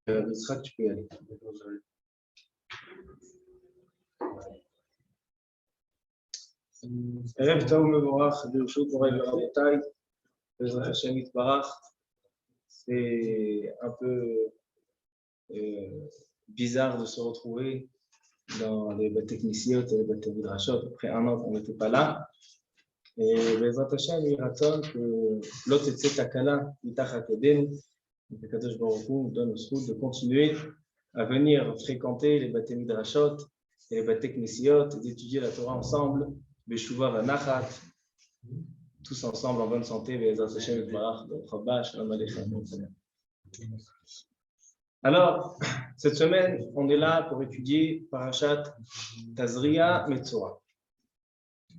Yitzhak, tu peux y aller. ערב טוב ומבורך, ברשות מוריי ורבותיי, בעזרת השם יתברך. C'est un peu bizarre de se retrouver dans les Bate-Knisiyot et les Bate-Midrashot après un an qu'on n'était pas là. Et בעזרת השם יהי רצון שלא תצא תקלה מתחת ידינו, והקדוש ברוך הוא nous donne la zchut de continuer à venir fréquenter les Bate-Midrashot et les Bate-Knisiyot et d'étudier la Torah ensemble. Beshuva Vanachat, tous ensemble en bonne santé. Alors, cette semaine, on est là pour étudier Parashat Tazria Metzora.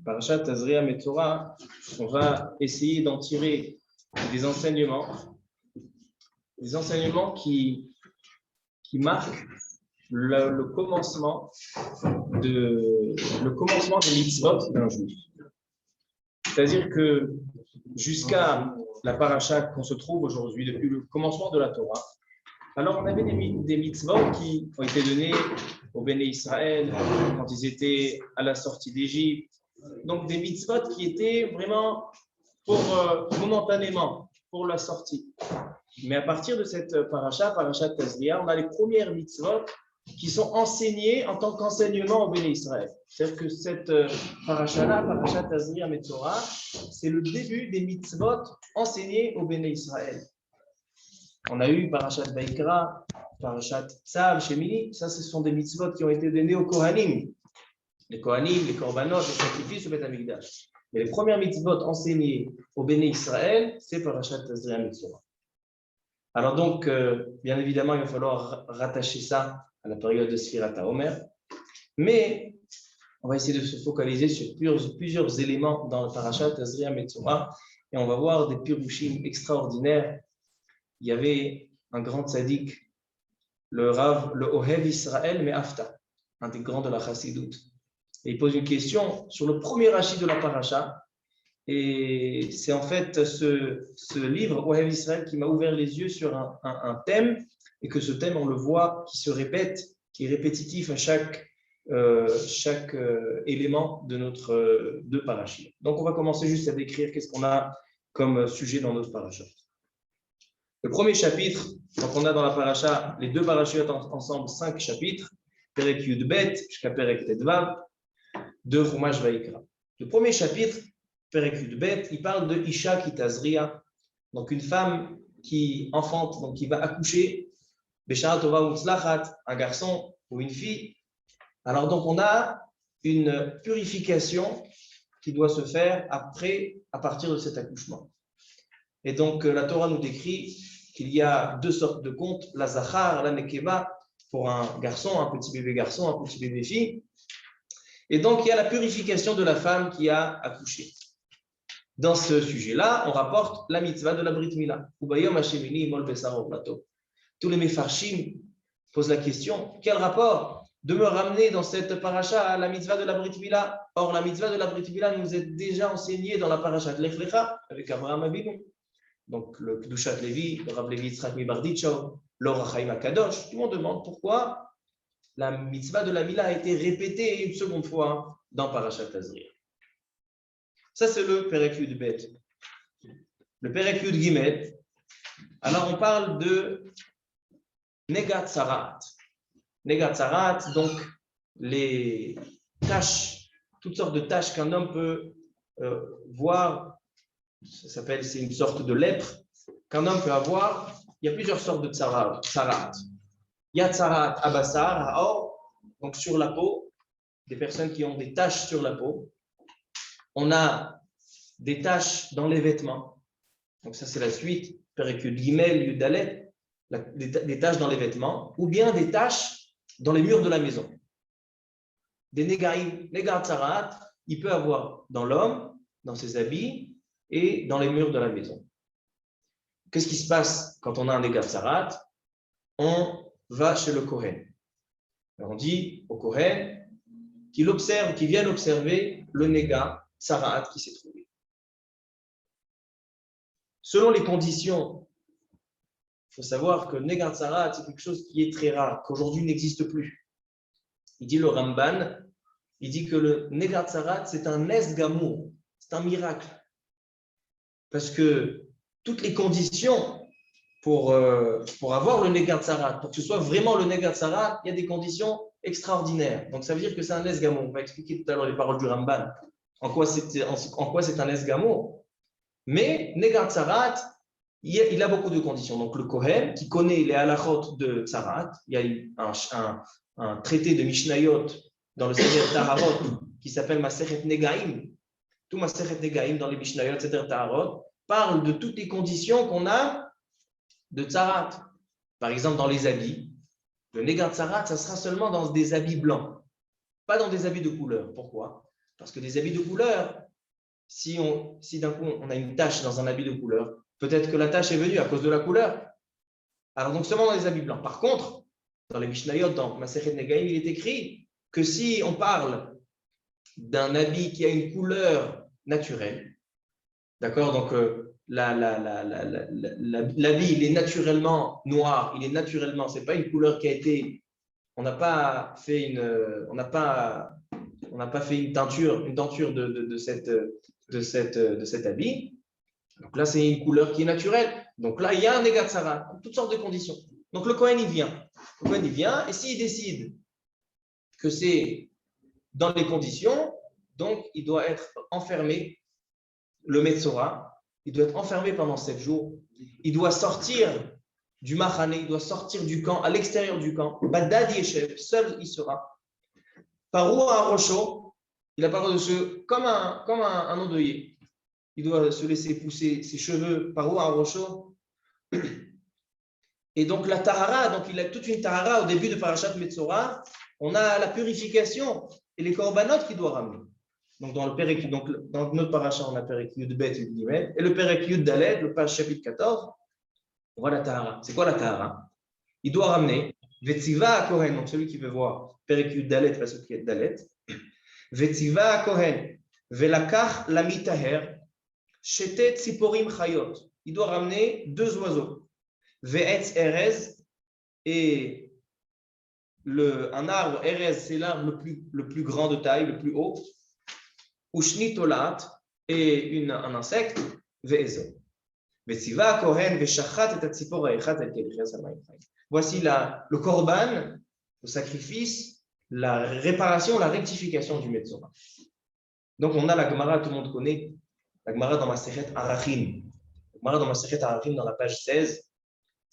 Parashat Tazria Metzora, on va essayer d'en tirer des enseignements qui marquent le commencement des mitzvot d'un juif. C'est-à-dire que jusqu'à la paracha qu'on se trouve aujourd'hui, depuis le commencement de la Torah, alors on avait des mitzvot qui ont été donnés au Béné Israël quand ils étaient à la sortie d'Égypte. Donc des mitzvot qui étaient vraiment momentanément pour la sortie. Mais à partir de cette parasha Tazria, on a les premières mitzvot qui sont enseignés en tant qu'enseignement au Béné Israël. C'est-à-dire que cette parasha-là, Parashat Tazria Metzora, c'est le début des mitzvot enseignés au Béné Israël. On a eu Parashat Vaikra, Parashat Tzav, Shemini, ça ce sont des mitzvot qui ont été donnés aux Kohanim. Les Kohanim, les Korbanot, les sacrifices au Beth Amikdash. Mais les premières mitzvot enseignées au Béné Israël, c'est Parashat Tazria Metzora. Alors donc, bien évidemment, il va falloir rattacher ça à la période de Sfirat HaOmer, mais on va essayer de se focaliser sur plusieurs éléments dans le Parashat Tazria Metzora et on va voir des pirushim extraordinaires. Il y avait un grand tzaddik, le Ohev Israël Me'afta, un des grands de la Chassidoute. Et il pose une question sur le premier Rashi de la Parasha. Et c'est en fait ce livre, Ohev Israël, qui m'a ouvert les yeux sur un thème, et que ce thème, on le voit, qui se répète, qui est répétitif à chaque élément de notre paracha. Donc, on va commencer juste à décrire qu'est-ce qu'on a comme sujet dans notre paracha. Le premier chapitre, donc on a dans la paracha, les deux parachutes ensemble, 5 chapitres, Perek Yud Bet, jusqu'à Perek Tedvav, de Chumash Vaikra. Le premier chapitre, Perek Yud Bet, il parle de Isha Kitazria, donc une femme qui enfante, donc qui va accoucher, Beshara Tova Utzlachat, un garçon ou une fille. Alors donc on a une purification qui doit se faire à partir de cet accouchement. Et donc la Torah nous décrit qu'il y a 2 sortes de comptes, la Zachar, la Nekeva, pour un garçon, un petit bébé garçon, un petit bébé fille. Et donc il y a la purification de la femme qui a accouché. Dans ce sujet-là, on rapporte la mitzvah de la Brit Mila. Ubayom Hashemini Mol Besar au plateau. Tous les Mefarshim posent la question, quel rapport de me ramener dans cette paracha à la mitzvah de la Brit Mila? Or, la mitzvah de la Brit Mila nous est déjà enseignée dans la paracha de Lech Lecha avec Abraham Avinu. Donc, le Kedushat Levi, le Rav Levi Yitzhak Mibarditcho, l'Or HaChaim HaKadosh. Tout le monde demande pourquoi la mitzvah de la Mila a été répétée une seconde fois dans Parashat Tazria. Ça, c'est le Perek Yud Bet. Le Perek Yud Gimel, alors on parle de Negat Sarat. Negat Sarat, donc les tâches, toutes sortes de tâches qu'un homme peut voir, c'est une sorte de lèpre qu'un homme peut avoir. Il y a plusieurs sortes de tsarat. Il y a tsarat abassar, haor, donc sur la peau, des personnes qui ont des taches sur la peau. On a des taches dans les vêtements. Donc ça c'est la suite, Perek Yud Gimel, Yud Dalet, des taches dans les vêtements, ou bien des taches dans les murs de la maison. Des negaim, negar tsarat, il peut avoir dans l'homme, dans ses habits et dans les murs de la maison. Qu'est-ce qui se passe quand on a un negar tsarat? On va chez le Kohen. Alors on dit au Kohen qu'il vienne observer le negar tsarat qui s'est trouvé. Selon les conditions il faut savoir que le Negar Tzarat, c'est quelque chose qui est très rare, qu'aujourd'hui n'existe plus. Il dit le Ramban, il dit que le Negar Tzarat, c'est un Nes Gamour, c'est un miracle. Parce que toutes les conditions pour avoir le Negar Tzarat, pour que ce soit vraiment le Negar Tzarat, il y a des conditions extraordinaires. Donc ça veut dire que c'est un Nes Gamour. On va expliquer tout à l'heure les paroles du Ramban. En quoi c'est un Nes Gamour. Mais Negar Tzarat, il a beaucoup de conditions. Donc le Kohen, qui connaît les halachot de Tzarat, il y a un traité de Mishnayot dans le Seder Taharot qui s'appelle Masechet Negaim. Tout Masechet Negaim dans les Mishnayot, Seder Taharot, parle de toutes les conditions qu'on a de Tzarat. Par exemple, dans les habits, le Negar Tzarat, ça sera seulement dans des habits blancs, pas dans des habits de couleur. Pourquoi? Parce que des habits de couleur, si d'un coup on a une tache dans un habit de couleur, peut-être que la tache est venue à cause de la couleur. Alors donc seulement dans les habits blancs. Par contre, dans les Mishnayot, dans Masechet Negaim, il est écrit que si on parle d'un habit qui a une couleur naturelle, d'accord, donc l'habit, il est naturellement noir, il est naturellement, c'est pas une couleur qui a été, on n'a pas fait une denture de cet habit. Donc là, c'est une couleur qui est naturelle. Donc là, il y a un Negar Tzarat, toutes sortes de conditions. Donc le Kohen, il vient. Le Kohen, il vient, et s'il décide que c'est dans les conditions, donc il doit être enfermé, le Metzora, il doit être enfermé pendant 7 jours. Il doit sortir du Machane, il doit sortir du camp, à l'extérieur du camp. Badad Yeshev, seul il sera. Parou à Rocho, il a pas le droit de se, comme un endeuillé. Il doit se laisser pousser ses cheveux par à Rocho. Et donc la Tahara, donc il a toute une Tahara au début de Parashat Metzora. On a la purification et les korbanot qu'il doit ramener. Donc dans notre Parashat, on a Perek Yud Bet et Gimel. Et le Perek Yud Dalet, le page chapitre 14, on voit la Tahara. C'est quoi la Tahara? Il doit ramener Vetziva à Kohen, donc celui qui veut voir Perek Yud Dalet, pas celui qui est Dalet. Vetziva à Kohen, Velakach Lamitaher. Shetet Tziporim Chayot. Il doit ramener 2 oiseaux. Ve'etz Erez, et un arbre, Erez, c'est l'arbre le plus grand de taille, le plus haut. Ushni Tolat, et un insecte. Ve'ezo. Ve'tziva Kohen ve'shachat et atzipor ha'echat el kelichas hamayim. Voici le korban, le sacrifice, la réparation, la rectification du Metzora. Donc on a la Gemara, tout le monde connaît. La Gemara dans Masechet Arachim. La Gemara dans Masechet Arachim, dans la page 16,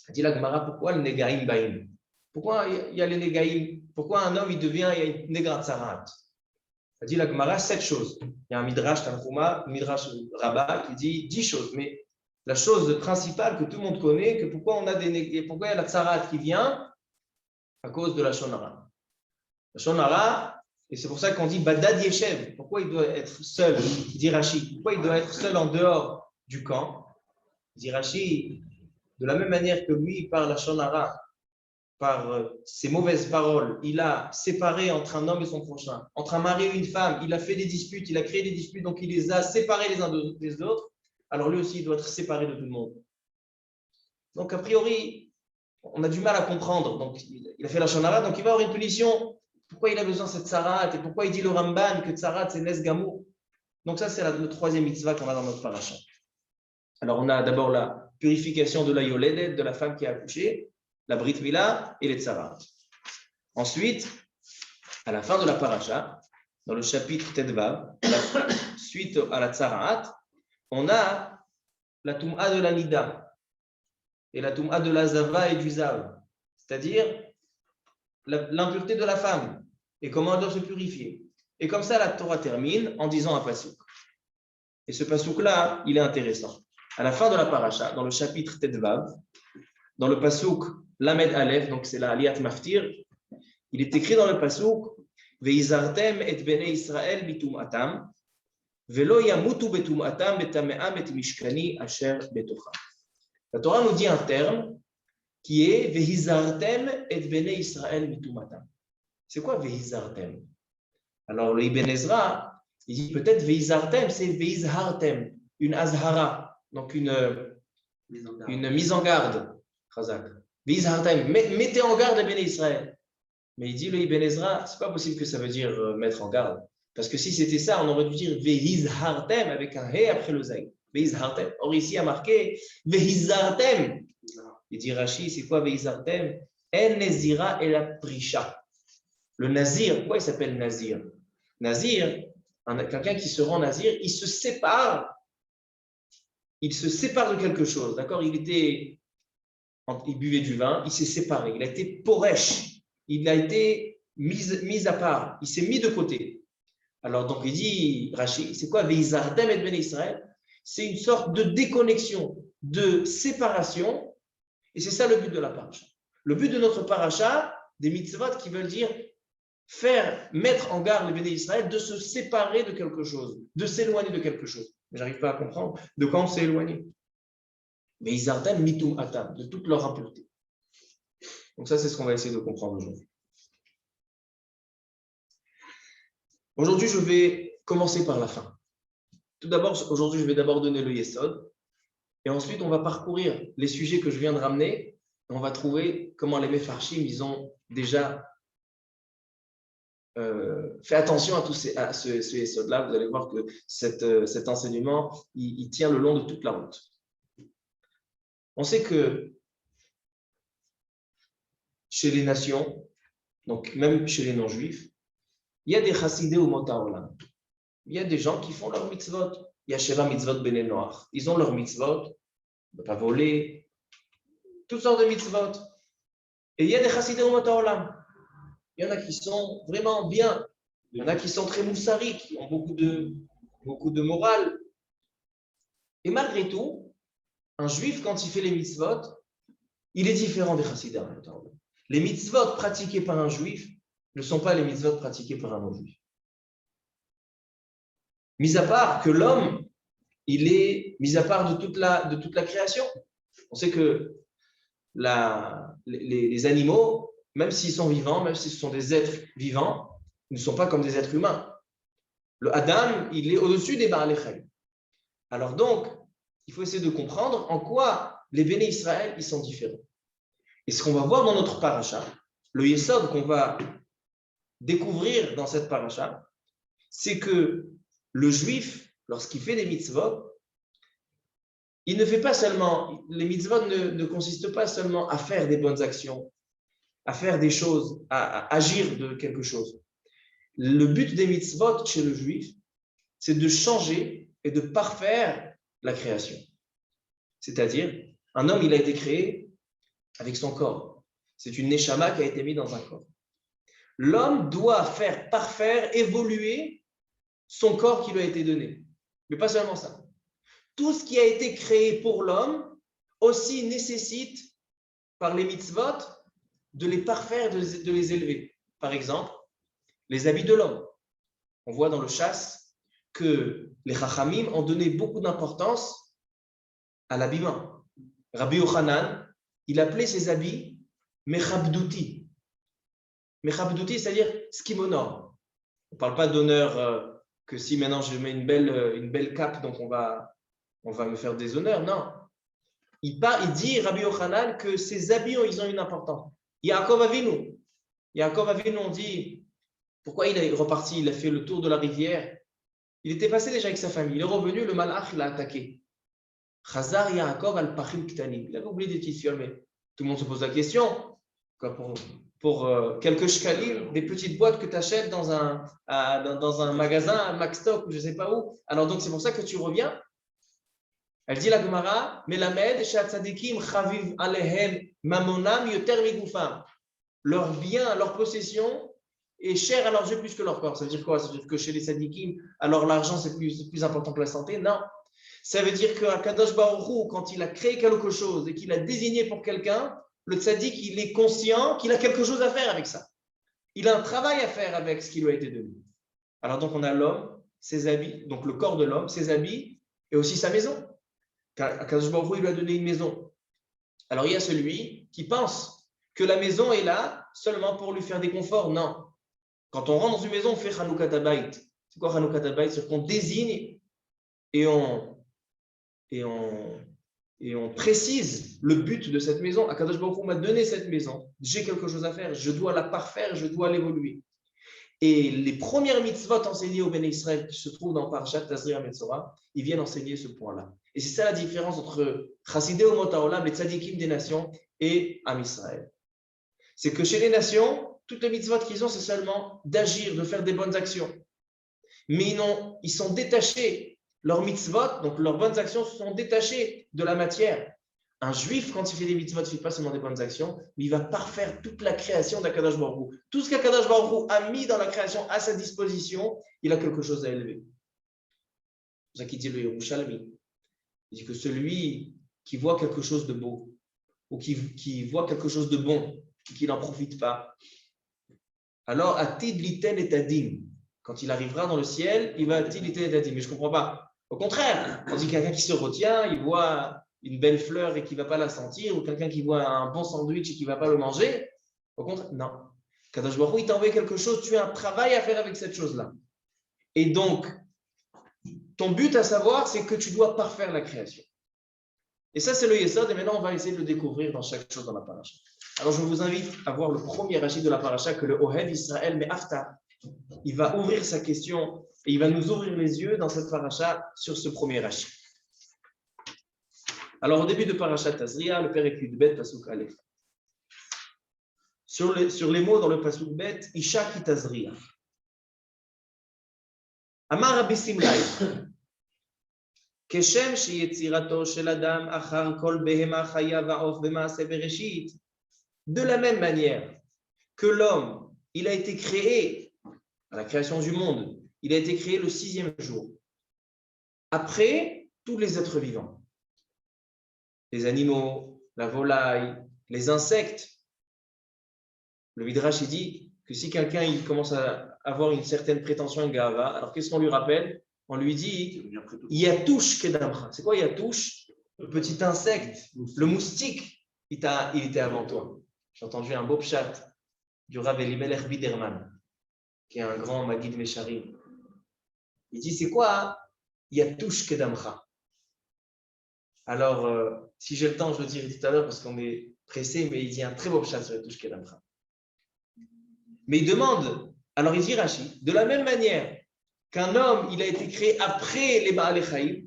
elle dit la Gemara, pourquoi le Negaim Baim? Pourquoi il y a les Negaim? Pourquoi un homme, il y a une Negar Tzarat? Elle dit la Gemara, 7 choses. Il y a un Midrash Tanchuma, un Midrash Rabbah qui dit 10 choses. Mais la chose principale que tout le monde connaît, que pourquoi il y a la Tzarat qui vient? À cause de la Shonara. La Shonara, et c'est pour ça qu'on dit Badad Yeshev. Pourquoi il doit être seul, dit Rashi? Pourquoi il doit être seul en dehors du camp? Dit Rashi, de la même manière que lui parle à Shonara, par ses mauvaises paroles, il a séparé entre un homme et son prochain, entre un mari et une femme, il a fait des disputes, il a créé des disputes, donc il les a séparés les uns des autres, alors lui aussi il doit être séparé de tout le monde. Donc a priori, on a du mal à comprendre. Donc il a fait la Shonara, donc il va avoir une punition. Pourquoi il a besoin de cette Tzarat et pourquoi il dit le Ramban que Tzarat c'est Nes Gamour? Donc ça c'est le 3e mitzvah qu'on a dans notre parasha. Alors on a d'abord la purification de la Yoledet, de la femme qui a accouché, la Brit Mila et les Tzarat. Ensuite, à la fin de la parasha, dans le chapitre Tedvav, suite à la Tzarat, on a la Toum'a de la Nida et la Toum'a de la Zava et du Zav, c'est-à-dire l'impureté de la femme et comment elle doit se purifier. Et comme ça, la Torah termine en disant un pasouk. Et ce pasouk-là, il est intéressant. À la fin de la paracha, dans le chapitre Tedvav, dans le pasouk Lamed Aleph, donc c'est la Aliyat Maftir, il est écrit dans le pasouk Ve'izartem et bnei Israël bitum'atam, ve'lo yamutu betum'atam betame'am et mishkani asher betocha. La Torah nous dit un terme qui est Ve'izartem et bnei Israël bitum'atam. C'est quoi Ve'izartem? Alors le Ibn Ezra, il dit peut-être Ve'izartem, c'est Ve'izhartem, une azhara, donc une mise en garde. Chazak. Mettez en garde les Béné Israël. Mais il dit, le Ibn Ezra, ce n'est pas possible que ça veut dire mettre en garde. Parce que si c'était ça, on aurait dû dire Vehizhartem avec un He après le Zaï. Vehizhartem. Or ici, il y a marqué Vehizhartem. Il dit Rashi, c'est quoi Vehizhartem? En Nezira et la Prisha. Le Nazir, pourquoi il s'appelle Nazir? Nazir, quelqu'un qui se rend Nazir, il se sépare de quelque chose. D'accord? Il buvait du vin, il s'est séparé, il a été poresh, il a été mis à part, il s'est mis de côté. Alors donc il dit, Rashi, c'est quoi Veizardem et Ben Israël? C'est une sorte de déconnexion, de séparation, et c'est ça le but de la paracha. Le but de notre paracha, des mitzvot qui veulent dire mettre en garde les Ben Israël de se séparer de quelque chose, de s'éloigner de quelque chose. Mais j'arrive pas à comprendre de quand on s'est éloigné. Mais ils ardent mitum atam, de toute leur impureté. Donc ça, c'est ce qu'on va essayer de comprendre aujourd'hui. Aujourd'hui, je vais commencer par la fin. Tout d'abord, aujourd'hui, je vais d'abord donner le yesod, et ensuite, on va parcourir les sujets que je viens de ramener, et on va trouver comment les mefarshim, ils ont déjà fait attention à ce yesod-là. Vous allez voir que cet enseignement, il tient le long de toute la route. On sait que chez les nations, donc même chez les non-juifs, il y a des chassidés ou motaolam. Il y a des gens qui font leur mitzvot. Il y a Sheva mitzvot bene noach. Ils ont leur mitzvot, ne pas voler, toutes sortes de mitzvot. Et il y a des chassidés ou motaolam. Il y en a qui sont vraiment bien. Il y en a qui sont très moussari, qui ont beaucoup de morale. Et malgré tout, un juif, quand il fait les mitzvot, il est différent des chassidés. Les mitzvot pratiqués par un juif ne sont pas les mitzvot pratiqués par un non-juif. Mis à part que l'homme, il est mis à part de toute la création. On sait que les animaux, même s'ils sont vivants, même si ce sont des êtres vivants, ils ne sont pas comme des êtres humains. Le Adam, il est au-dessus des Baal Echem. Alors donc, il faut essayer de comprendre en quoi les Béné Israël, ils sont différents. Et ce qu'on va voir dans notre paracha, le yesod qu'on va découvrir dans cette paracha, c'est que le juif, lorsqu'il fait des mitzvot, il ne fait pas seulement, les mitzvot ne consistent pas seulement à faire des bonnes actions, à faire des choses, à agir de quelque chose. Le but des mitzvot chez le juif, c'est de changer et de parfaire la création. C'est-à-dire, un homme, il a été créé avec son corps. C'est une neshama qui a été mise dans un corps. L'homme doit faire parfaire, évoluer son corps qui lui a été donné. Mais pas seulement ça. Tout ce qui a été créé pour l'homme aussi nécessite, par les mitzvot, de les parfaire, de les élever. Par exemple, les habits de l'homme. On voit dans le chasse que les chachamim ont donné beaucoup d'importance à l'habillement. Rabbi Yochanan, il appelait ses habits mechabdouti. Mechabdouti, c'est-à-dire ce qui m'honore. On ne parle pas d'honneur que si maintenant je mets une belle cape, donc on va me faire des honneurs. Non. Il dit, Rabbi Yochanan, que ces habits, ils ont une importance. Yaakov Avinu, on dit, pourquoi il est reparti? Il a fait le tour de la rivière. Il était passé déjà avec sa famille. Il est revenu, le malach l'a attaqué. Chazar Yaakov al-Pachim Ktanim. Il avait oublié des petites fioles, mais tout le monde se pose la question. Pour quelques shkalim, des petites boîtes que tu achètes dans un magasin, un Maxstock, je ne sais pas où. Alors donc, c'est pour ça que tu reviens. Elle dit la Gemara, Melamed, Shatzadikim, Chaviv Alehem, Mamonam, Yoter Migufam. Leur bien, leur possession est cher à leurs yeux plus que leur corps. Ça veut dire quoi? Ça veut dire que chez les Sadikim, alors l'argent c'est plus important que la santé? Non. Ça veut dire qu'à Kadosh Baruch Hu, quand il a créé quelque chose et qu'il a désigné pour quelqu'un, le tzaddik, il est conscient qu'il a quelque chose à faire avec ça. Il a un travail à faire avec ce qui lui a été donné. Alors donc on a l'homme, ses habits, donc le corps de l'homme, ses habits et aussi sa maison. Kadosh Baruch Hu, il lui a donné une maison. Alors il y a celui qui pense que la maison est là seulement pour lui faire des conforts. Non. Quand on rentre dans une maison, on fait Chanukah Habayit. C'est quoi Chanukah Habayit? C'est qu'on désigne et on et on précise le but de cette maison. Akadosh Baruch Hu m'a donné cette maison. J'ai quelque chose à faire. Je dois la parfaire. Je dois l'évoluer. Et les premières mitzvot enseignées au Béné Israël qui se trouvent dans Parashat Tazria Metzora, ils viennent enseigner ce point-là. Et c'est ça la différence entre Chassidei Umot HaOlam, les tzadikim des nations, et Am Israël. C'est que chez les nations, toutes les mitzvot qu'ils ont, c'est seulement d'agir, de faire des bonnes actions. Mais ils sont détachés. Leurs mitzvot, donc leurs bonnes actions, sont détachées de la matière. Un juif, quand il fait des mitzvot, il ne fait pas seulement des bonnes actions, mais il va parfaire toute la création d'Akadosh Baruch Hu. Tout ce qu'Akadosh Baruch Hu a mis dans la création à sa disposition, il a quelque chose à élever. C'est ça qu'il dit le Yerushalmi. Il dit que celui qui voit quelque chose de beau, ou qui voit quelque chose de bon, et qui n'en profite pas, alors atid liten et adim. Quand il arrivera dans le ciel, il va atid liten et adim. Mais je ne comprends pas. Au contraire, on dit quelqu'un qui se retient, il voit une belle fleur et qui ne va pas la sentir, ou quelqu'un qui voit un bon sandwich et qui ne va pas le manger. Au contraire, non. Kadosh Baruch Hu, il t'a envoyé quelque chose, tu as un travail à faire avec cette chose-là. Et donc, ton but à savoir, c'est que tu dois parfaire la création. Et ça, c'est le Yesod, et maintenant, on va essayer de le découvrir dans chaque chose dans la paracha. Alors, je vous invite à voir le premier rachid de la paracha, que le Ohed Israël Me'afta, il va ouvrir sa question, et il va nous ouvrir les yeux dans cette paracha sur ce premier rachid. Alors, au début de Parashat Tazria, le Père écrit Bet, Pasuk Aleph. Sur les mots dans le Pasuk Bet, Isha ki Tazria. Amar Rabbi Simlai. Keshem sheyetzirato shel adam achar kol behema chaya va'of b'maaseh bereshit. De la même manière que l'homme, il a été créé à la création du monde, il a été créé le 6e jour. Après tous les êtres vivants. Les animaux, la volaille, les insectes. Le Midrash, il dit que si quelqu'un il commence à avoir une certaine prétention, une gava, alors qu'est-ce qu'on lui rappelle? On lui dit Yatouche Kedamra. C'est quoi Yatouche? Le petit insecte, le moustique, il était avant toi. J'ai entendu un beau pshat du Rav Elimelech Biderman, qui est un grand Magid Mesharim. Il dit c'est quoi Yatouche Kedamra? Alors, si j'ai le temps, je le dirai tout à l'heure parce qu'on est pressé, mais il dit un très beau pshat sur Yatouche Kedamra. Mais il demande, alors il dit Rashi, de la même manière qu'un homme, il a été créé après les Baalei Chaim,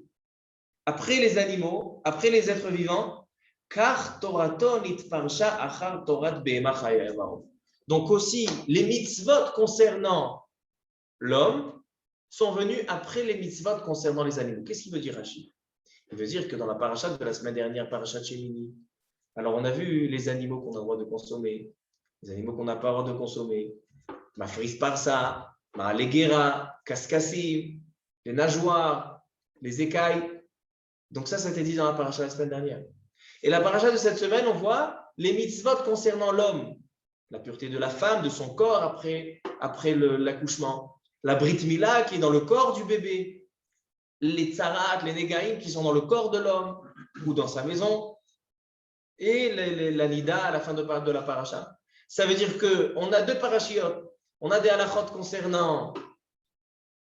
après les animaux, après les êtres vivants, car Torato nitparsha achar Torat behema chaya evarov. Donc aussi, les mitzvot concernant l'homme sont venus après les mitzvot concernant les animaux. Qu'est-ce qu'il veut dire Rashi? Il veut dire que dans la parashat de la semaine dernière, parashat Shemini, alors on a vu les animaux qu'on a le droit de consommer, les animaux qu'on n'a pas le droit de consommer, Mafris Parsa, Ma'alegera, Kaskassim, les nageoires, les écailles. Donc ça a été dit dans la paracha la semaine dernière. Et la paracha de cette semaine, on voit les mitzvot concernant l'homme, la pureté de la femme, de son corps après l'accouchement, la brit mila qui est dans le corps du bébé, les tsarat, les négaïm qui sont dans le corps de l'homme ou dans sa maison, et la nida à la fin de la paracha. Ça veut dire qu'on a deux parachiotes. On a des halachot concernant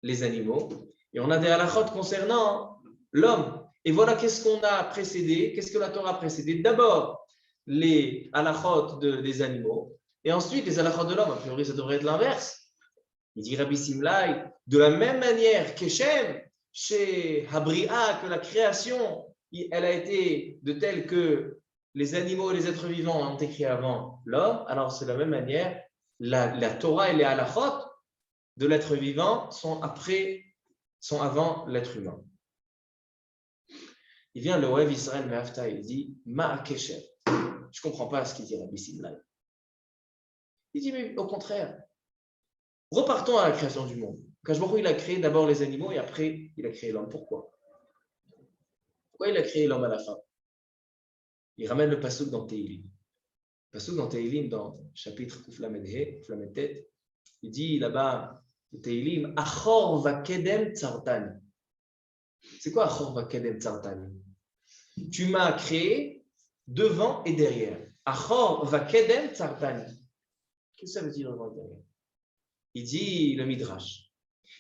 les animaux et on a des halachot concernant l'homme. Et voilà qu'est-ce qu'on a précédé, qu'est-ce que la Torah a précédé. D'abord, les halachot des animaux et ensuite les halachot de l'homme. A priori, ça devrait être l'inverse. Il dit Rabbi Simlai, de la même manière qu'Eshem, chez Habri'a, que la création, elle a été de telle que les animaux et les êtres vivants ont été créés avant l'homme, alors c'est de la même manière, la Torah et les halachot de l'être vivant sont avant l'être humain. Il vient le Ohev Israël Me'afta, il dit Ma Kesher. Je ne comprends pas ce qu'il dit Rabbi Simlai. Il dit mais au contraire, repartons à la création du monde. Akadosh Baruch Hu, il a créé d'abord les animaux et après il a créé l'homme. Pourquoi il a créé l'homme à la fin? Il ramène le pasuk dans Tehilim. Le pasuk dans Tehilim, dans chapitre Kuflametet, il dit là-bas, le Tehilim, Achor va kedem tsartani. C'est quoi Achor va kedem tsartani? Tu m'as créé devant et derrière. Achor va kedem tsartani. Qu'est-ce que ça veut dire devant et derrière? Il dit le Midrash.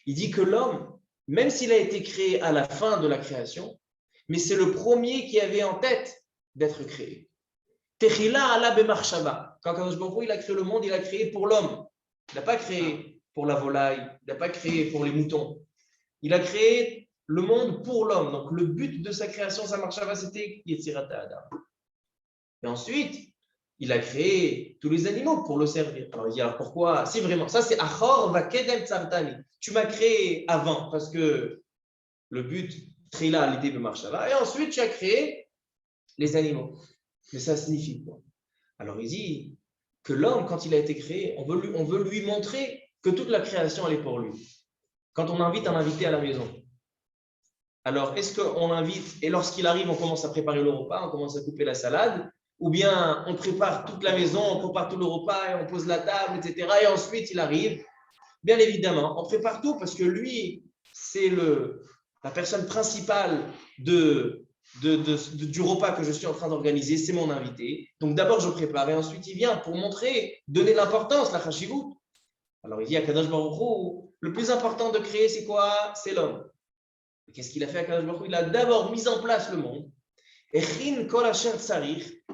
Il dit que l'homme, même s'il a été créé à la fin de la création, mais c'est le premier qui avait en tête d'être créé. Techila ala bemarshava. Quand Kadosh Baruch Hu, il a créé le monde, il a créé pour l'homme. Il n'a pas créé pour la volaille, il n'a pas créé pour les moutons. Il a créé le monde pour l'homme. Donc le but de sa création, sa marshava, c'était Yetzirat Adam. Et ensuite, il a créé tous les animaux pour le servir. Alors il dit, alors pourquoi? Si vraiment, ça c'est Achor Vakedem Tzamtani. Tu m'as créé avant, parce que le but, Trila, l'idée de Marshava, et ensuite tu as créé les animaux. Mais ça signifie quoi? Alors il dit que l'homme, quand il a été créé, on veut lui montrer que toute la création, elle est pour lui. Quand on invite un invité à la maison, alors est-ce qu'on l'invite et lorsqu'il arrive, on commence à préparer le repas, on commence à couper la salade, ou bien on prépare toute la maison, on prépare tout le repas et on pose la table, etc. Et ensuite il arrive. Bien évidemment, on prépare tout parce que lui, c'est la personne principale du repas que je suis en train d'organiser, c'est mon invité. Donc d'abord je prépare et ensuite il vient pour montrer, donner l'importance, la chashivut. Alors il dit à Kadosh Baruch Hu, le plus important de créer c'est quoi? C'est l'homme. Qu'est-ce qu'il a fait à Kadosh Baruch Hu? Il a d'abord mis en place le monde. Et il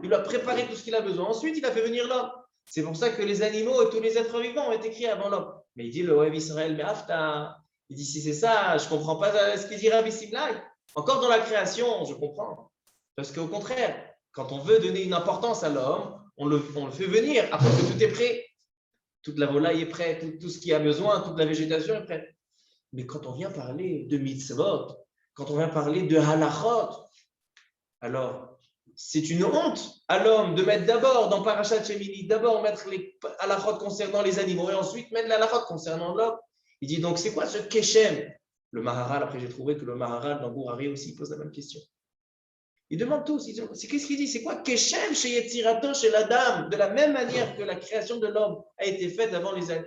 lui a préparé tout ce qu'il a besoin. Ensuite, il a fait venir l'homme. C'est pour ça que les animaux et tous les êtres vivants ont été créés avant l'homme. Mais il dit le Ohev Israël, mais Afta. Il dit si c'est ça, je ne comprends pas ce qu'il dit Rabbi Simlai. Encore dans la création, je comprends. Parce qu'au contraire, quand on veut donner une importance à l'homme, on le fait venir après que tout est prêt. Toute la volaille est prête, tout ce qu'il a besoin, toute la végétation est prête. Mais quand on vient parler de mitzvot, quand on vient parler de halachot, alors, c'est une honte à l'homme de mettre d'abord dans Parashat Shemini, d'abord mettre les halachot concernant les animaux et ensuite mettre la halachot concernant l'homme. Il dit donc, c'est quoi ce Keshem? Le Maharal, après j'ai trouvé que le Maharal dans Gourari aussi pose la même question. Il demande tous, qu'est-ce qu'il dit? C'est quoi Keshem chez Yetzirato, chez la dame? De la même manière que la création de l'homme a été faite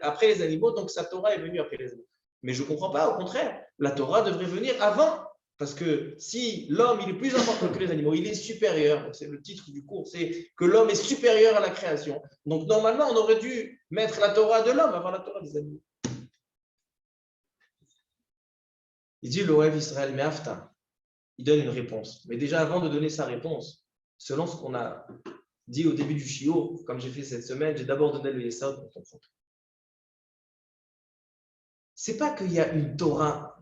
après les animaux, donc sa Torah est venue après les animaux. Mais je ne comprends pas, au contraire, la Torah devrait venir avant. Parce que si l'homme il est plus important que les animaux, il est supérieur, c'est le titre du cours, c'est que l'homme est supérieur à la création. Donc normalement, on aurait dû mettre la Torah de l'homme avant la Torah des animaux. Il dit l'Ohev Israël Me'afta. Il donne une réponse. Mais déjà avant de donner sa réponse, selon ce qu'on a dit au début du shiur, comme j'ai fait cette semaine, j'ai d'abord donné le Yesod pour comprendre. C'est pas qu'il y a une Torah,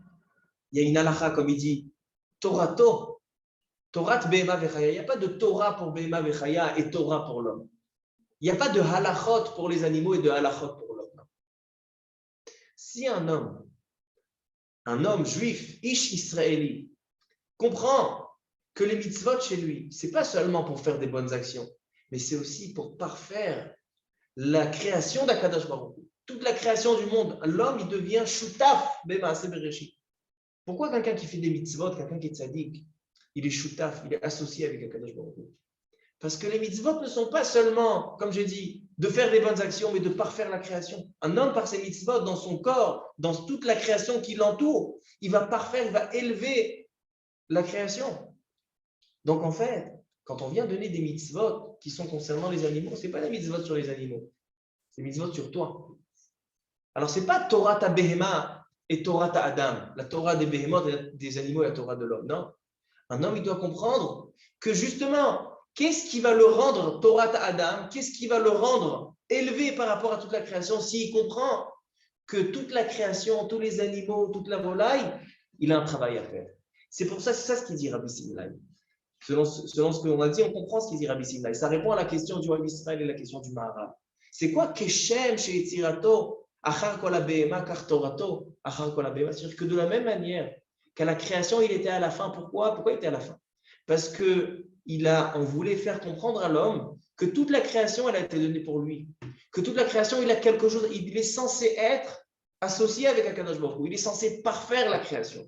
il y a une halakha comme il dit, Torato, Torat Behema Vechaya. Il n'y a pas de Torah pour Behema Vechaya et Torah pour l'homme. Il n'y a pas de halachot pour les animaux et de halachot pour l'homme. Si un homme juif, Ish Israéli, comprend que les mitzvot chez lui, ce n'est pas seulement pour faire des bonnes actions, mais c'est aussi pour parfaire la création d'Akadosh Baruch Hu. Toute la création du monde, l'homme, il devient shutaf b'maaseh bereshit. Pourquoi quelqu'un qui fait des mitzvot, quelqu'un qui est tzaddik, il est shutaf, il est associé avec Akadosh Baruch Hu? Parce que les mitzvot ne sont pas seulement, comme j'ai dit, de faire des bonnes actions, mais de parfaire la création. Un homme, par ses mitzvot, dans son corps, dans toute la création qui l'entoure, il va parfaire, il va élever la création. Donc en fait, quand on vient donner des mitzvot qui sont concernant les animaux, ce n'est pas des mitzvot sur les animaux, c'est des mitzvot sur toi. Alors ce n'est pas Torah ta Behema et Torah ta Adam, la Torah des Behemoth, des animaux et la Torah de l'homme. Non. Un homme, il doit comprendre que justement, qu'est-ce qui va le rendre Torah ta Adam, qu'est-ce qui va le rendre élevé par rapport à toute la création s'il comprend que toute la création, tous les animaux, toute la volaille, il a un travail à faire. C'est pour ça, c'est ça ce qu'il dit Rabbi Simlai. Selon ce que l'on a dit, on comprend ce qu'il dit Rabbi Simlai. Ça répond à la question du Rabbi Israël et la question du Maharal. C'est quoi Keshem chez Yetzirato, Achar kol habehema kach torato, Achar kol habehema? C'est-à-dire que de la même manière qu'à la création, il était à la fin. Pourquoi il était à la fin? Parce qu'on voulait faire comprendre à l'homme que toute la création, elle a été donnée pour lui. Que toute la création, il a quelque chose, il est censé être associé avec Akadosh Baruch Hu. Il est censé parfaire la création.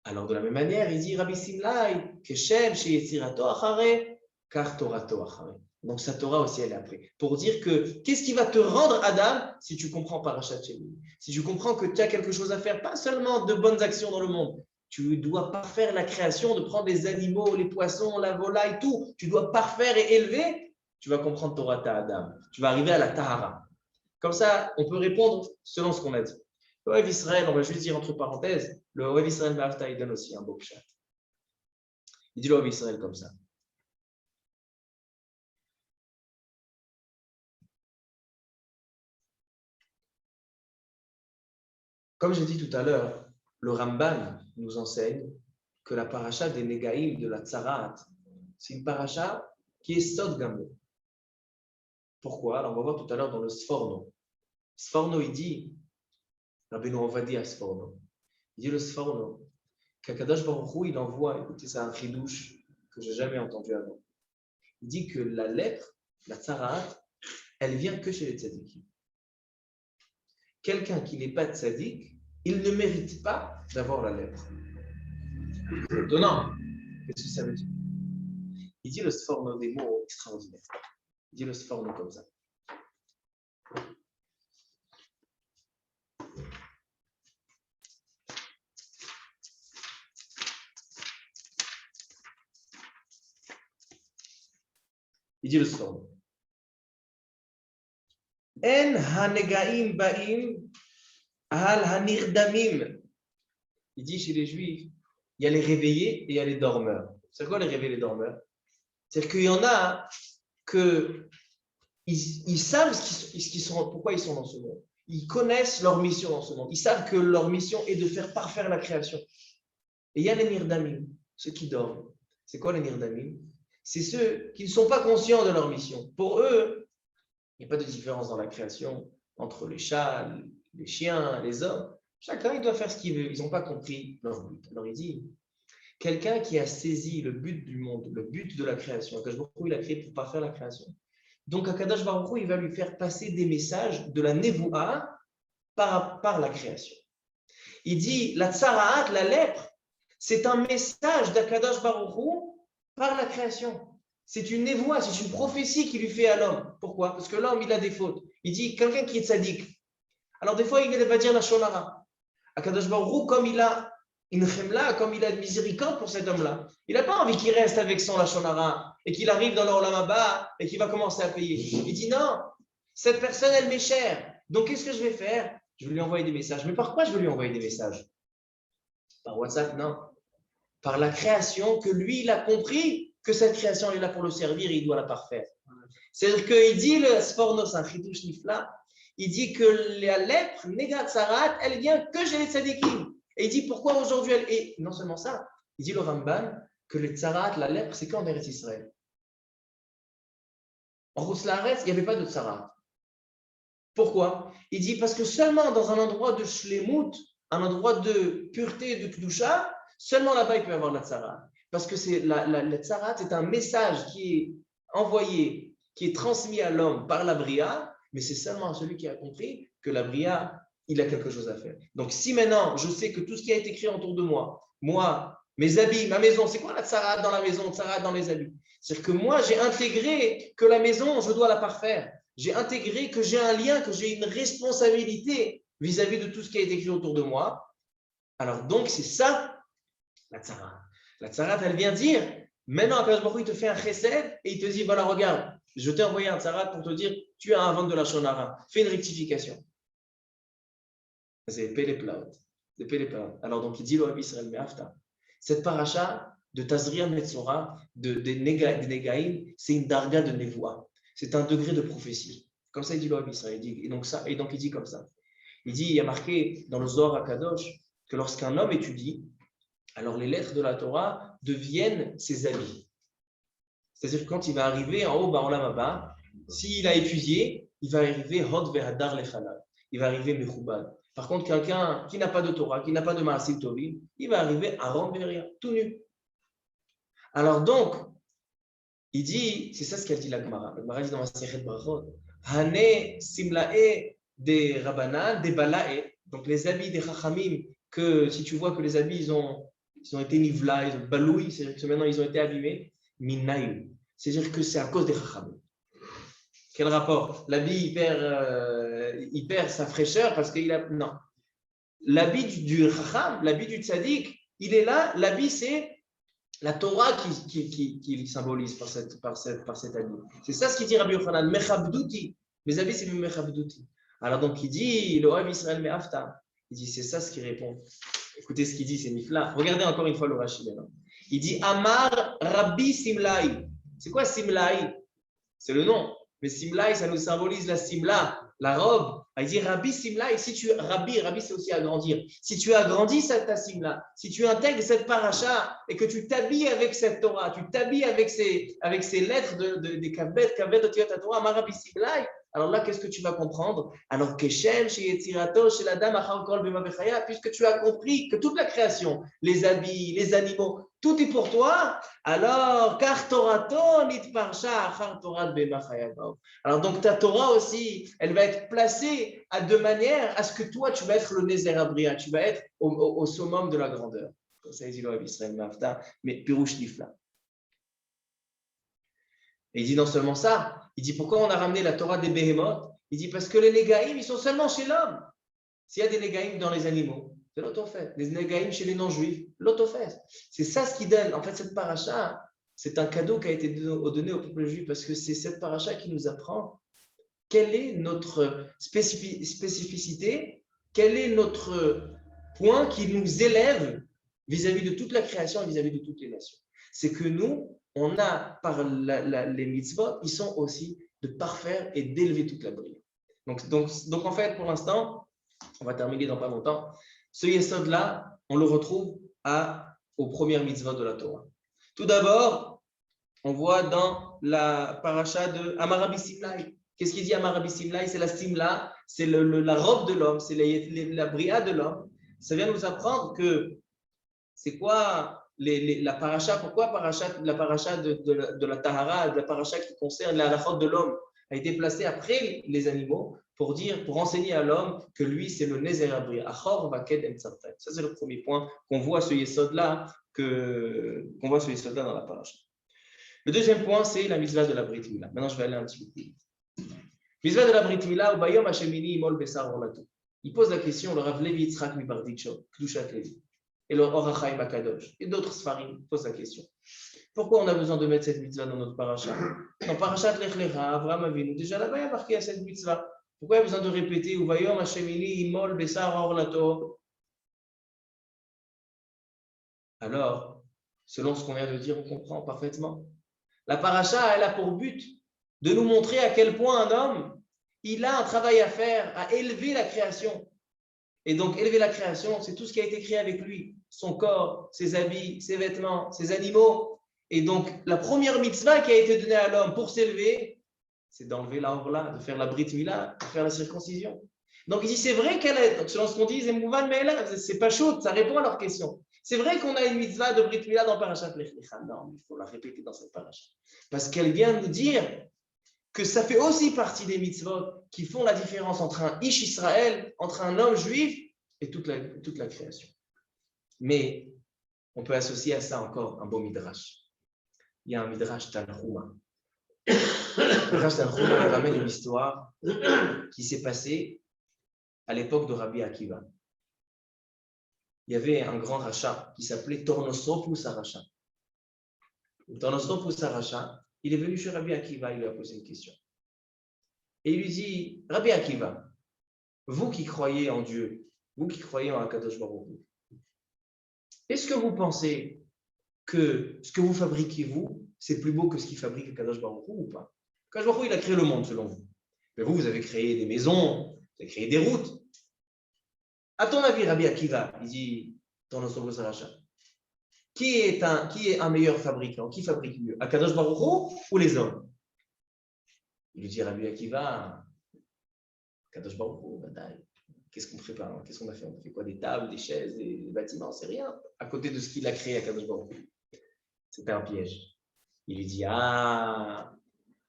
Alors, de la même manière, il dit Rabbi Simlai, Keshem, chez Yetzirato Achare, Kach Torato Achare. Donc, sa Torah aussi, elle est après. Pour dire que, qu'est-ce qui va te rendre Adam si tu comprends Parashat Shemini? Si tu comprends que tu as quelque chose à faire, pas seulement de bonnes actions dans le monde. Tu dois parfaire la création, de prendre les animaux, les poissons, la volaille, tout. Tu dois parfaire et élever. Tu vas comprendre Torah ta Adam. Tu vas arriver à la Tahara. Comme ça, on peut répondre selon ce qu'on a dit. Le Ohev Israël, on va juste dire entre parenthèses, le Ohev Israël Me'afta, il donne aussi un beau pshat. Il dit le Rabbi Israël comme ça. Comme j'ai dit tout à l'heure, le Ramban nous enseigne que la paracha des Negaïm, de la Tsarat, c'est une paracha qui est Sod Gamor. Pourquoi? Alors on va voir tout à l'heure dans le Sforno. Sforno, il dit, Rabbeinu Ovadia Sforno, il dit le Sforno, qu'Akadosh Baruch Hu, il envoie, écoutez, c'est un chidouche que je n'ai jamais entendu avant. Il dit que la lèpre, la Tsarat, elle vient que chez les tzadikim. Quelqu'un qui n'est pas tzadik, il ne mérite pas d'avoir la lèpre. Étonnant. Qu'est-ce que ça veut dire? Il dit le Sforno des mots extraordinaires. Il dit le Sforno comme ça. Il dit le Sforno. En hanegaim baim al hanirdamim. Il dit chez les Juifs, il y a les réveillés et il y a les dormeurs. C'est quoi les réveillés et les dormeurs? C'est-à-dire qu'il y en a que ils savent pourquoi ils sont dans ce monde. Ils connaissent leur mission dans ce monde. Ils savent que leur mission est de faire parfaire la création. Et il y a les nirdamim, ceux qui dorment. C'est quoi les nirdamim? C'est ceux qui ne sont pas conscients de leur mission. Pour eux, il n'y a pas de différence dans la création entre les chats, les chiens, les hommes. Chacun, il doit faire ce qu'il veut. Ils n'ont pas compris leur but. Alors il dit, quelqu'un qui a saisi le but du monde, le but de la création, Akadosh Baruch Hu, il a créé pour parfaire la création. Donc Akadosh Baruch Hu, il va lui faire passer des messages de la Nevoa par la création. Il dit, la Tsaraat, la lèpre, c'est un message d'Akadosh Baruch Hu par la création. C'est une névoie, c'est une prophétie qu'il lui fait à l'homme. Pourquoi? Parce que l'homme, il a des fautes. Il dit, quelqu'un qui est tzaddik. Alors des fois, il va dire la shonara. Akadosh Baruch Hu, comme il a une chemla, comme il a de miséricorde pour cet homme-là, il n'a pas envie qu'il reste avec son la shonara et qu'il arrive dans l'olam haba et qu'il va commencer à payer. Il dit non, cette personne, elle m'est chère. Donc qu'est-ce que je vais faire? Je vais lui envoyer des messages. Mais par quoi je vais lui envoyer des messages? Par WhatsApp, non. Par la création que lui, il a compris que cette création est là pour le servir et il doit la parfaire. C'est-à-dire qu'il dit, le Sforno, c'est un chidouche nifla, il dit que la lèpre, Negat Sarat, elle vient que chez les tzadikim. Et il dit pourquoi aujourd'hui elle est. Non seulement ça, il dit le Ramban que les tsarat, la lèpre, c'est qu'en Eretz Israël. En Rousse-la-Arès, il n'y avait pas de tsarat. Pourquoi? Il dit parce que seulement dans un endroit de shlemut, un endroit de pureté, de kedusha, seulement là-bas il peut y avoir la tsarat. Parce que la tsarat est un message qui est envoyé, qui est transmis à l'homme par la bria, mais c'est seulement à celui qui a compris que la bria, il a quelque chose à faire. Donc si maintenant je sais que tout ce qui a été créé autour de moi, mes habits, ma maison, c'est quoi la tsarat dans la maison, tsarat dans les habits? C'est-à-dire que moi j'ai intégré que la maison, je dois la parfaire. J'ai intégré que j'ai un lien, que j'ai une responsabilité vis-à-vis de tout ce qui a été créé autour de moi. Alors donc c'est ça la tsarat. La tsarat, elle vient dire, maintenant, Akadosh Baruch Hu, il te fait un chesed et il te dit, voilà, regarde, je t'ai envoyé un tsarat pour te dire, tu as un vent de la shonara, fais une rectification. C'est Péléplaot. Alors, donc, il dit, l'Orab Israël Me'afta. Cette paracha de Tazria Metzora, des Negaïm, c'est une darga de Nevoa. C'est un degré de prophétie. Comme ça, il dit l'Orab Israël. Et donc, il dit comme ça. Il dit, il y a marqué dans le Zohar HaKadosh que lorsqu'un homme étudie, alors les lettres de la Torah deviennent ses amis. C'est-à-dire que quand il va arriver en haut, en Lamaba, s'il a étudié, il va arriver Hod Vehadar Lechalal. Il va arriver Mechubad. Par contre, quelqu'un qui n'a pas de Torah, qui n'a pas de Maasim Tovim, il va arriver Aaron Beria, tout nu. Alors donc, il dit, c'est ça ce qu'elle dit la Gemara. La Gemara dit dans la Sechet Brachot, Hane Simlae des Rabbanan, des Balae, donc les habits des Chachamim, que si tu vois que les habits, ils ont été nivla, ils ont balouis, c'est-à-dire que maintenant ils ont été abîmés, minayou. C'est-à-dire que c'est à cause des chachamim. Quel rapport? L'habit, il perd sa fraîcheur parce qu'il a. Non. L'habit du chacham, l'habit du tzaddik, il est là, l'habit c'est la Torah qui symbolise par cet habit. C'est ça ce qu'il dit Rabbi Yochanan, mechabduti. Mes habits c'est le mechabduti. Alors donc il dit, le Rav Israël Me'afta, il dit c'est ça ce qu'il répond. Écoutez ce qu'il dit, c'est Nifla. Regardez encore une fois le Rashi. Il dit Amar Rabbi Simlaï. C'est quoi Simlaï? C'est le nom. Mais Simlaï, ça nous symbolise la Simla, la robe. Il dit Rabbi Simlaï. Si tu Rabbi c'est aussi agrandir. Si tu agrandis ta Simla, si tu intègres cette paracha et que tu t'habilles avec cette Torah, tu t'habilles avec ces lettres des Kavet de Torah, Amar Rabbi Simlaï. Alors là, qu'est-ce que tu vas comprendre? Alors, Keshem, chez Yetzirato, chez la dame, puisque tu as compris que toute la création, les habits, les animaux, tout est pour toi, alors, car Torato, nit parsha, achar Torah b'machayavav. Alors, donc, ta Torah aussi, elle va être placée de manière à ce que toi, tu vas être le Nézer Abria, tu vas être au summum de la grandeur. Comme ça, il dit, Israël Mafta, mais Pirouche Nifla. Et il dit non seulement ça, il dit pourquoi on a ramené la Torah des Behémoth? Il dit parce que les Négaïm, ils sont seulement chez l'homme. S'il y a des Négaïm dans les animaux, c'est l'autofait. Les Négaïm chez les non-juifs, l'autofait. C'est ça ce qui donne. En fait, cette paracha, c'est un cadeau qui a été donné au peuple juif parce que c'est cette paracha qui nous apprend quelle est notre spécificité, quel est notre point qui nous élève vis-à-vis de toute la création et vis-à-vis de toutes les nations. C'est que nous, on a, par les mitzvot, ils sont aussi de parfaire et d'élever toute la brille. Donc, en fait, pour l'instant, on va terminer dans pas longtemps, ce yesod-là, on le retrouve aux premières mitzvot de la Torah. Tout d'abord, on voit dans la paracha de Amarabi Simlaï. Qu'est-ce qu'il dit Amarabi Simlaï? C'est la simla, c'est la robe de l'homme, c'est la bria de l'homme. Ça vient nous apprendre que c'est quoi la paracha, pourquoi la paracha de la Tahara, de la paracha qui concerne la halachot de l'homme, a été placée après les animaux pour enseigner à l'homme que lui, c'est le Nézer Abri. Achor vaked en tzartet. Ça, c'est le premier point qu'on voit ce yesod-là, dans la paracha. Le deuxième point, c'est la mitzvah de la Brit Mila. Maintenant, je vais aller un petit peu plus vite. Mitzvah de la Brit Mila, Bayom Hashemini Imol Besar Orlato. Il pose la question, le Rav Levi Yitzhak Mibardicho, Kdushat Levi, et le Or HaChaim Akadosh, et d'autres Sfarim posent la question. Pourquoi on a besoin de mettre cette mitzvah dans notre paracha? Dans parachat Lech Lecha, Avraham Avinu, déjà là-bas, il y a marqué à cette mitzvah. Pourquoi il y a besoin de répéter Bayom Hashemini Imol Besar Orlato? Alors, selon ce qu'on vient de dire, on comprend parfaitement. La paracha, elle a pour but de nous montrer à quel point un homme, il a un travail à faire, à élever la création. Et donc, élever la création, c'est tout ce qui a été créé avec lui. Son corps, ses habits, ses vêtements, ses animaux. Et donc, la première mitzvah qui a été donnée à l'homme pour s'élever, c'est d'enlever la orla, de faire la brit mila, de faire la circoncision. Donc, il dit, c'est vrai qu'elle est, selon ce qu'on dit, c'est pas chaud, ça répond à leur question. C'est vrai qu'on a une mitzvah de Brit Mila dans Parashat Lech Lecha. Non, il faut la répéter dans cette paracha. Parce qu'elle vient nous dire que ça fait aussi partie des mitzvot qui font la différence entre un Ish Israël, entre un homme juif et toute la création. Mais on peut associer à ça encore un beau midrash. Il y a un midrash Tanhuma. Le midrash Tanhuma ramène une histoire qui s'est passée à l'époque de Rabbi Akiva. Il y avait un grand rachat qui s'appelait Tornosopus Aracha. Tornosopus Aracha, il est venu chez Rabbi Akiva, il lui a posé une question. Et il lui dit, Rabbi Akiva, vous qui croyez en Dieu, vous qui croyez en Akadosh Baruch Hu, est-ce que vous pensez que ce que vous fabriquez, vous, c'est plus beau que ce qu'il fabrique Akadosh Baruch Hu ou pas? Akadosh Baruch Hu, il a créé le monde selon vous. Mais vous avez créé des maisons, vous avez créé des routes. À ton avis, Rabbi Akiva, il dit, Tornosopus Aracha, qui est un meilleur fabricant? Qui fabrique mieux? Akadosh Baruch Hu ou les hommes? Il lui dit Rabbi Akiva, Akadosh Baruch Hu, qu'est-ce qu'on prépare? Qu'est-ce qu'on a fait? On a fait quoi? Des tables, des chaises, des bâtiments? C'est rien à côté de ce qu'il a créé Akadosh Baruch Hu. C'était un piège. Il lui dit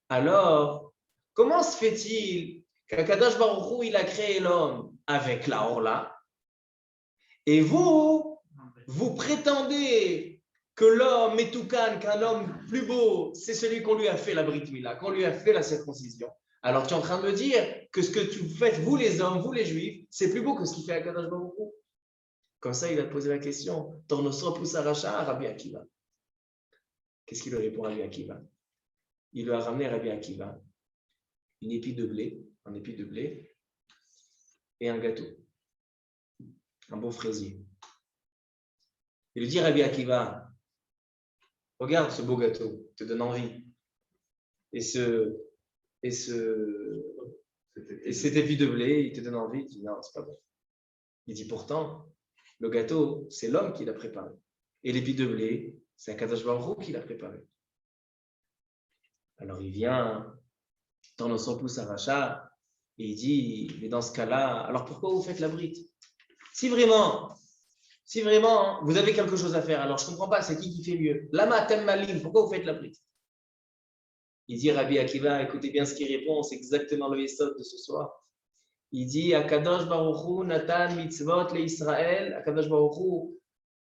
alors, comment se fait-il qu'Akadosh Baruch Hu, il a créé l'homme avec la Orla et vous prétendez que l'homme Metoukan, qu'un homme plus beau, c'est celui qu'on lui a fait la Brit Mila, qu'on lui a fait la circoncision. Alors tu es en train de me dire que ce que tu faites, vous les hommes, vous les juifs, c'est plus beau que ce qu'il fait Akadosh Baruch Hu. Comme ça, il a posé la question, Tornosopus Aracha à Rabbi Akiva. Qu'est-ce qu'il lui répond à Rabbi Akiva? Il lui a ramené à Rabbi Akiva un épi de blé et un gâteau, un beau fraisier. Il lui dit Rabbi Akiva, regarde ce beau gâteau, il te donne envie. Et cet épi de blé, il te donne envie, tu dis non, c'est pas bon. Il dit pourtant, le gâteau, c'est l'homme qui l'a préparé. Et l'épi de blé, c'est Akadosh Baruch Hu qui l'a préparé. Alors il vient, tendre son pouce à Racha, et il dit, mais dans ce cas-là, alors pourquoi vous faites la brite? Si vraiment, vous avez quelque chose à faire, alors je ne comprends pas, c'est qui fait mieux? Lama tem malim, pourquoi vous faites la brite? Il dit, Rabbi Akiva, écoutez bien ce qu'il répond, c'est exactement le yesod de ce soir. Il dit, Akadosh Baruch Hu natan mitzvot le Israël, Akadosh Baruch Hu,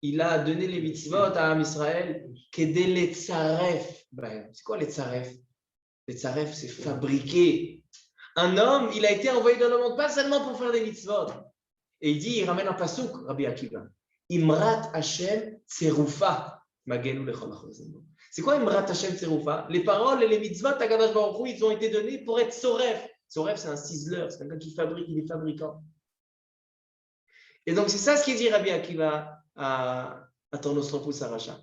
il a donné les mitzvot à Am Israël, kedé le tzaref. Ben, c'est quoi les tzaref? Les tzaref, c'est fabriquer. Un homme, il a été envoyé dans le monde, pas seulement pour faire des mitzvot. Et il dit, il ramène un pasouk, Rabbi Akiva. Imrat Hashem tserufa, magenu lechol achozenu. C'est quoi Imrat Hashem tserufa? Les paroles et les mitzvot à Akadosh Baruch Hu, ils ont été donnés pour être soref. Soref, c'est un ciseleur, c'est quelqu'un qui fabrique, il est fabricant. Et donc, c'est ça ce qu'il dit Rabbi Akiva à Tornos Aracha.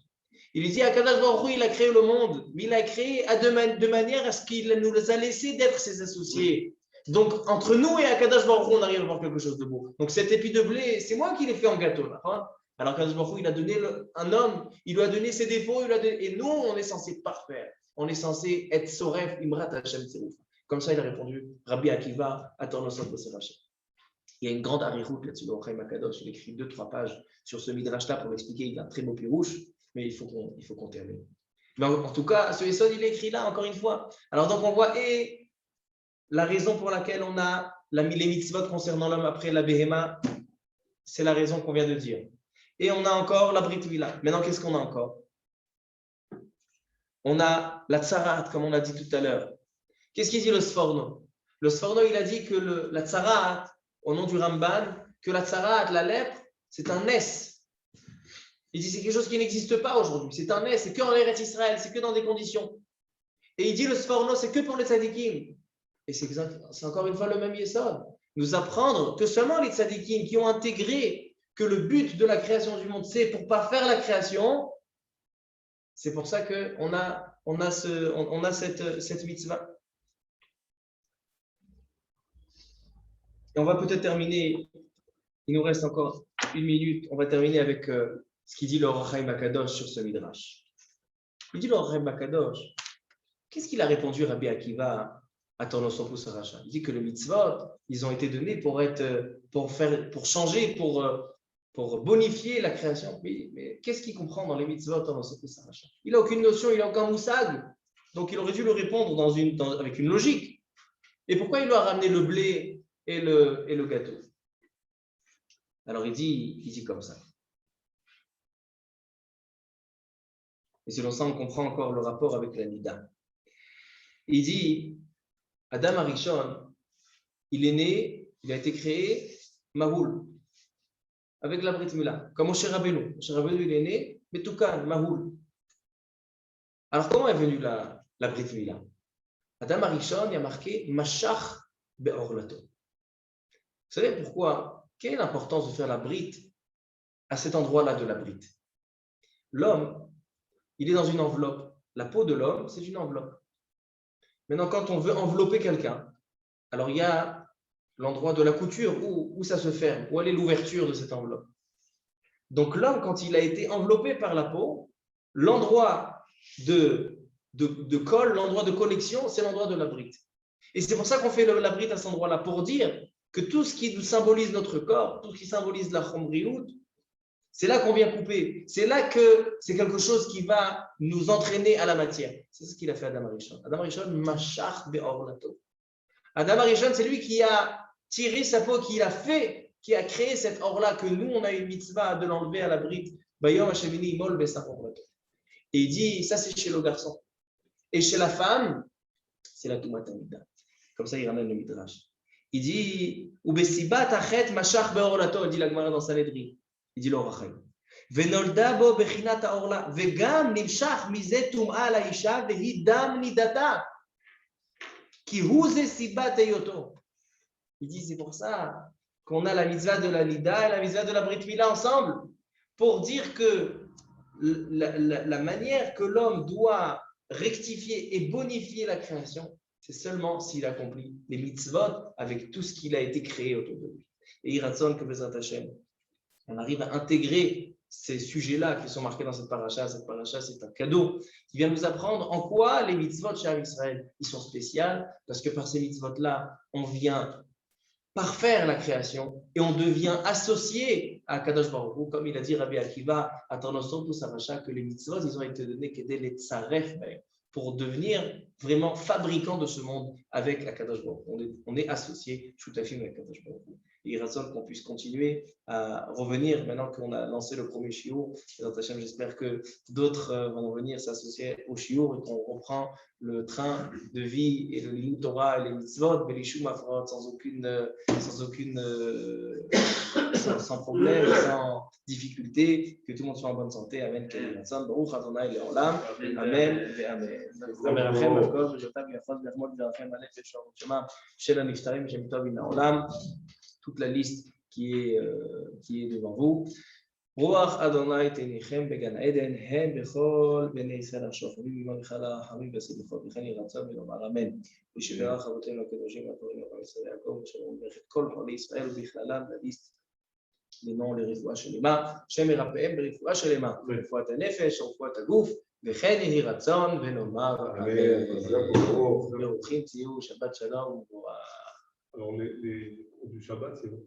Il lui dit, Akadosh Baruch Hu, il a créé le monde, mais il l'a créé de manière à ce qu'il nous a laissé d'être ses associés. Donc, entre nous et Akadosh Baruch Hu, on arrive à voir quelque chose de beau. Donc, cet épi de blé, c'est moi qui l'ai fait en gâteau. Là, hein. Alors, Akadosh Baruch Hu, il a donné un homme, il lui a donné ses défauts, et nous, on est censé parfaire. On est censé être Soref, Imrat Hashem Tserouf. Comme ça, il a répondu, Rabbi Akiva, Tornos Aracha. Il y a une grande ariroute là-dessus dans Chaim Akadosh. Il écrit 2-3 pages sur ce midrash-là pour l'expliquer. Il a un très beau pirouche, mais il faut qu'on termine. Mais en tout cas, ce Yesod, il est écrit là, encore une fois. Alors donc, on voit la raison pour laquelle on a les mitzvot concernant l'homme après la Behema, c'est la raison qu'on vient de dire. Et on a encore la Brit Mila. Maintenant, qu'est-ce qu'on a encore? On a la Tsarat, comme on a dit tout à l'heure. Qu'est-ce qu'il dit le Sforno? Le Sforno, il a dit que la Tsarat, au nom du Ramban, que la Tsarat, la lèpre, c'est un S. Il dit c'est quelque chose qui n'existe pas aujourd'hui. C'est un S, c'est que en Eretz Israël, c'est que dans des conditions. Et il dit le Sforno, c'est que pour les tzadikim. Et c'est encore une fois le même Yesod. Nous apprendre que seulement les tzadikim qui ont intégré que le but de la création du monde, c'est pour ne pas faire la création, c'est pour ça qu'on a cette mitzvah. Et on va peut-être terminer, il nous reste encore 1 minute, on va terminer avec ce qu'il dit le Or HaChaim Akadosh sur ce midrash. Il dit le Or HaChaim Akadosh, qu'est-ce qu'il a répondu Rabbi Akiva à Tornos Aracha? Il dit que les mitzvot, ils ont été donnés pour changer, pour bonifier la création. Mais qu'est-ce qu'il comprend dans les mitzvot Tornos Aracha? Il n'a aucune notion, il n'a aucun moussag, donc il aurait dû le répondre avec une logique. Et pourquoi il lui a ramené le blé et le gâteau? Alors il dit comme ça. Et selon ça, on comprend encore le rapport avec la Nida. Il dit, Adam Arishon, il est né, il a été créé Mahoul, avec la Brit Mila, comme Moshe Rabbeinu. Moshe Rabbeinu, il est né Betoukan, Mahoul. Alors comment est venue la Brit Mila? Adam Arishon, il a marqué Mashach Be'orlato. Vous savez pourquoi? Quelle est l'importance de faire la brite à cet endroit-là de la brite? L'homme, il est dans une enveloppe. La peau de l'homme, c'est une enveloppe. Maintenant, quand on veut envelopper quelqu'un, alors il y a l'endroit de la couture où ça se ferme, où elle est l'ouverture de cette enveloppe. Donc l'homme, quand il a été enveloppé par la peau, l'endroit de colle, l'endroit de connexion, c'est l'endroit de la brite. Et c'est pour ça qu'on fait la brite à cet endroit-là, pour dire que tout ce qui nous symbolise notre corps, tout ce qui symbolise la chomriout, c'est là qu'on vient couper. C'est là que c'est quelque chose qui va nous entraîner à la matière. C'est ce qu'il a fait Adam Arishon. Adam Arishon, mashach be'orlato. Adam Arishon, c'est lui qui a tiré sa peau, qui a créé cette or-là, que nous, on a une mitzvah de l'enlever à la brite. Bayom hashemini imol besar orlato. Et il dit, ça c'est chez le garçon. Et chez la femme, c'est la Tumat Hamida. Comme ça, il ramène le midrash. Il dit, Ubesibat achet mashach be'orlato, il dit la Gemara dans Sanhedrin. Il dit l'Or HaChaim. Venolda bo bechinat haorla, vegam nimshach mize tum'a laisha vehi dam nidata, ki hu ze sibat eyoto. Il dit c'est pour ça qu'on a la mitzvah de la nida et la mitzvah de la brit mila ensemble, pour dire que la manière que l'homme doit rectifier et bonifier la création, c'est seulement s'il accomplit les mitzvot avec tout ce qu'il a été créé autour de lui. Et Iratson que Bezrat Hashem, on arrive à intégrer ces sujets-là qui sont marqués dans cette paracha. Cette paracha, c'est un cadeau qui vient nous apprendre en quoi les mitzvot chez Israël, ils sont spéciaux, parce que par ces mitzvot-là, on vient parfaire la création et on devient associé à Kadosh Baruch Hu, comme il a dit Rabbi Akiva à Tornoson pour Saracha, que les mitzvot, ils ont été donnés pour devenir vraiment fabricants de ce monde avec Akadosh Baruch Hu. On est associé, Shutafim avec Akadosh Baruch Hu. Et il raisonne qu'on puisse continuer à revenir maintenant qu'on a lancé le premier shiur. J'espère que d'autres vont venir s'associer au shiur et qu'on reprend le train de vie et le limut Torah et les mitzvot, sans problème, sans difficulté, que tout le monde soit en bonne santé. Amen. Baruch Adonai Leolam. Amen. Amen. Toute la liste qui est devant vous. Ruach Adonai tenichem began Eden, hem bechol bnei Israël השוכבים ממלכה החמים בסליחות, וכן יהי רצון ולומר אמן. ושברך אבותינו הקדושים והטובים לעם ישראל יעקב, אשר וברך את כל חולי ישראל ובכללם לליסט למעון לרפואה שלמה, שם ירפאם ברפואה שלמה, ברפואת הנפש ורפואת הגוף, וכן יהי רצון ונאמר אמן. ברוכים תהיו, שבת שלום. Alors, du Shabbat, c'est bon.